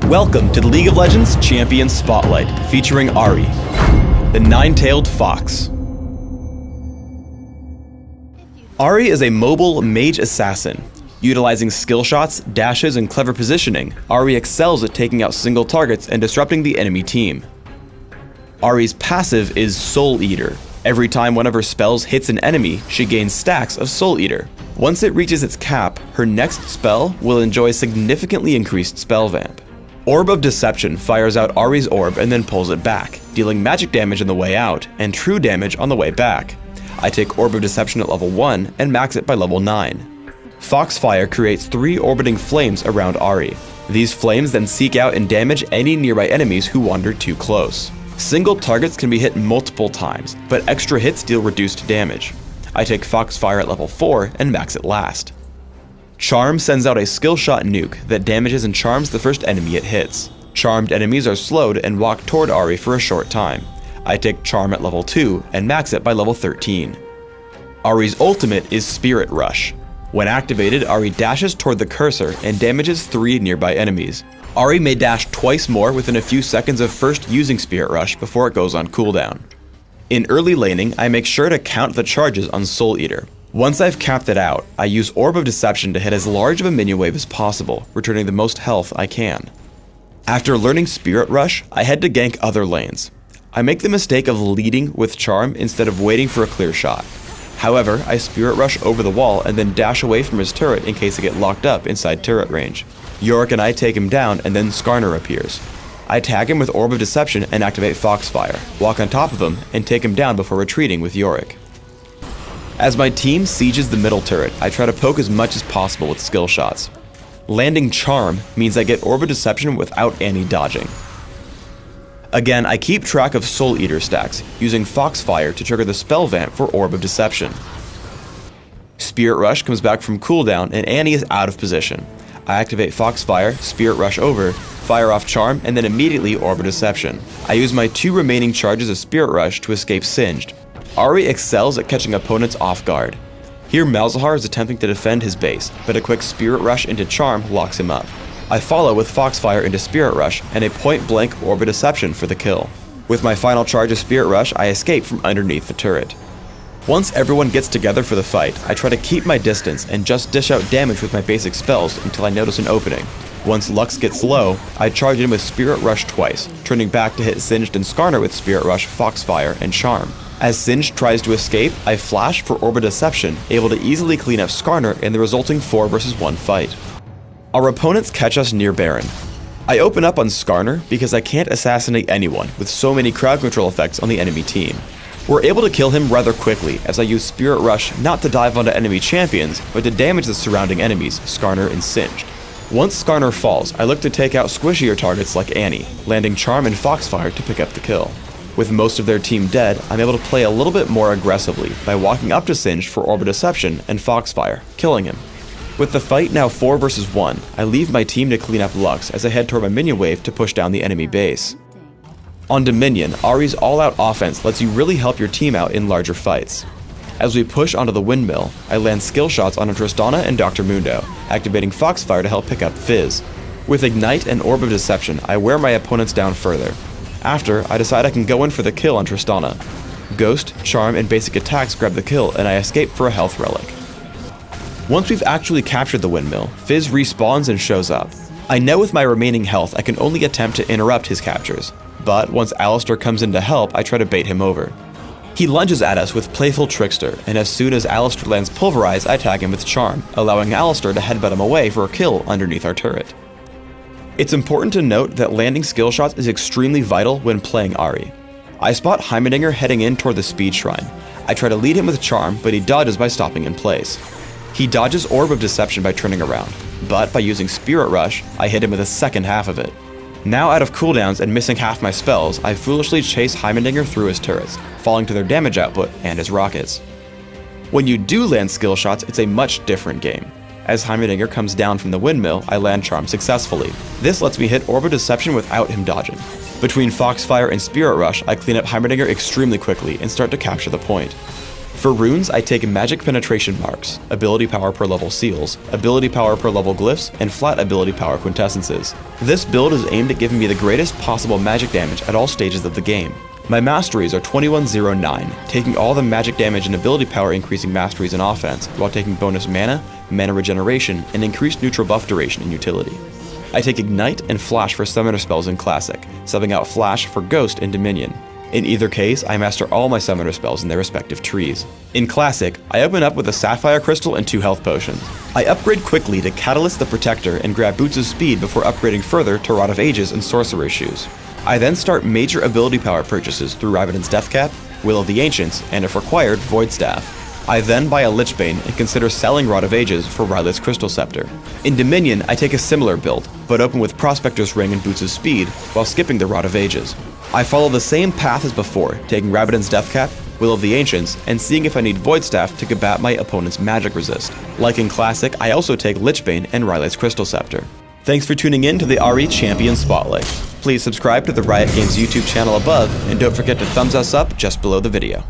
Welcome to the League of Legends Champion Spotlight, featuring Ahri, the nine-tailed fox. Ahri is a mobile mage assassin. Utilizing skill shots, dashes, and clever positioning, Ahri excels at taking out single targets and disrupting the enemy team. Ahri's passive is Soul Eater. Every time one of her spells hits an enemy, she gains stacks of Soul Eater. Once it reaches its cap, her next spell will enjoy significantly increased spell vamp. Orb of Deception fires out Ahri's orb and then pulls it back, dealing magic damage on the way out and true damage on the way back. I take Orb of Deception at level 1 and max it by level 9. Foxfire creates 3 orbiting flames around Ahri. These flames then seek out and damage any nearby enemies who wander too close. Single targets can be hit multiple times, but extra hits deal reduced damage. I take Foxfire at level 4 and max it last. Charm sends out a skill shot nuke that damages and charms the first enemy it hits. Charmed enemies are slowed and walk toward Ahri for a short time. I take Charm at level 2 and max it by level 13. Ahri's ultimate is Spirit Rush. When activated, Ahri dashes toward the cursor and damages 3 nearby enemies. Ahri may dash twice more within a few seconds of first using Spirit Rush before it goes on cooldown. In early laning, I make sure to count the charges on Soul Eater. Once I've capped it out, I use Orb of Deception to hit as large of a minion wave as possible, returning the most health I can. After learning Spirit Rush, I head to gank other lanes. I make the mistake of leading with Charm instead of waiting for a clear shot. However, I Spirit Rush over the wall and then dash away from his turret in case I get locked up inside turret range. Yorick and I take him down and then Skarner appears. I tag him with Orb of Deception and activate Foxfire, walk on top of him, and take him down before retreating with Yorick. As my team sieges the middle turret, I try to poke as much as possible with skill shots. Landing Charm means I get Orb of Deception without any dodging. Again, I keep track of Soul Eater stacks, using Foxfire to trigger the spell vamp for Orb of Deception. Spirit Rush comes back from cooldown and Annie is out of position. I activate Foxfire, Spirit Rush over, fire off Charm, and then immediately Orb of Deception. I use my 2 remaining charges of Spirit Rush to escape Singed. Ahri excels at catching opponents off guard. Here Malzahar is attempting to defend his base, but a quick Spirit Rush into Charm locks him up. I follow with Foxfire into Spirit Rush and a point-blank Orb of Deception for the kill. With my final charge of Spirit Rush, I escape from underneath the turret. Once everyone gets together for the fight, I try to keep my distance and just dish out damage with my basic spells until I notice an opening. Once Lux gets low, I charge in with Spirit Rush twice, turning back to hit Singed and Skarner with Spirit Rush, Foxfire, and Charm. As Singed tries to escape, I flash for Orb of Deception, able to easily clean up Skarner in the resulting 4 versus 1 fight. Our opponents catch us near Baron. I open up on Skarner because I can't assassinate anyone with so many crowd control effects on the enemy team. We're able to kill him rather quickly as I use Spirit Rush not to dive onto enemy champions, but to damage the surrounding enemies, Skarner and Singed. Once Skarner falls, I look to take out squishier targets like Annie, landing Charm and Foxfire to pick up the kill. With most of their team dead, I'm able to play a little bit more aggressively by walking up to Singed for Orb of Deception and Foxfire, killing him. With the fight now 4 versus 1, I leave my team to clean up Lux as I head toward my minion wave to push down the enemy base. On Dominion, Ahri's all-out offense lets you really help your team out in larger fights. As we push onto the windmill, I land skill shots on Tristana and Dr. Mundo, activating Foxfire to help pick up Fizz. With Ignite and Orb of Deception, I wear my opponents down further. After, I decide I can go in for the kill on Tristana. Ghost, Charm, and basic attacks grab the kill and I escape for a health relic. Once we've actually captured the windmill, Fizz respawns and shows up. I know with my remaining health I can only attempt to interrupt his captures, but once Alistar comes in to help, I try to bait him over. He lunges at us with Playful Trickster, and as soon as Alistar lands Pulverize, I tag him with Charm, allowing Alistar to headbutt him away for a kill underneath our turret. It's important to note that landing skill shots is extremely vital when playing Ahri. I spot Heimerdinger heading in toward the Speed Shrine. I try to lead him with Charm, but he dodges by stopping in place. He dodges Orb of Deception by turning around, but by using Spirit Rush, I hit him with the second half of it. Now out of cooldowns and missing half my spells, I foolishly chase Heimerdinger through his turrets, falling to their damage output and his rockets. When you do land skill shots, it's a much different game. As Heimerdinger comes down from the windmill, I land Charm successfully. This lets me hit Orb of Deception without him dodging. Between Foxfire and Spirit Rush, I clean up Heimerdinger extremely quickly and start to capture the point. For runes, I take magic penetration marks, ability power per level seals, ability power per level glyphs, and flat ability power quintessences. This build is aimed at giving me the greatest possible magic damage at all stages of the game. My masteries are 2109, taking all the magic damage and ability power increasing masteries in offense, while taking bonus mana, mana regeneration, and increased neutral buff duration in utility. I take Ignite and Flash for summoner spells in Classic, subbing out Flash for Ghost in Dominion. In either case, I master all my summoner spells in their respective trees. In Classic, I open up with a Sapphire Crystal and 2 health potions. I upgrade quickly to Catalyst the Protector and grab Boots of Speed before upgrading further to Rod of Ages and Sorcerer's Shoes. I then start major ability power purchases through Riven's Deathcap, Will of the Ancients, and if required, Void Staff. I then buy a Lichbane and consider selling Rod of Ages for Rylot's Crystal Scepter. In Dominion, I take a similar build, but open with Prospector's Ring and Boots of Speed while skipping the Rod of Ages. I follow the same path as before, taking Rabadon's Deathcap, Will of the Ancients, and seeing if I need Void Staff to combat my opponent's magic resist. Like in Classic, I also take Lichbane and Rylot's Crystal Scepter. Thanks for tuning in to the Ahri Champion Spotlight. Please subscribe to the Riot Games YouTube channel above, and don't forget to thumbs us up just below the video.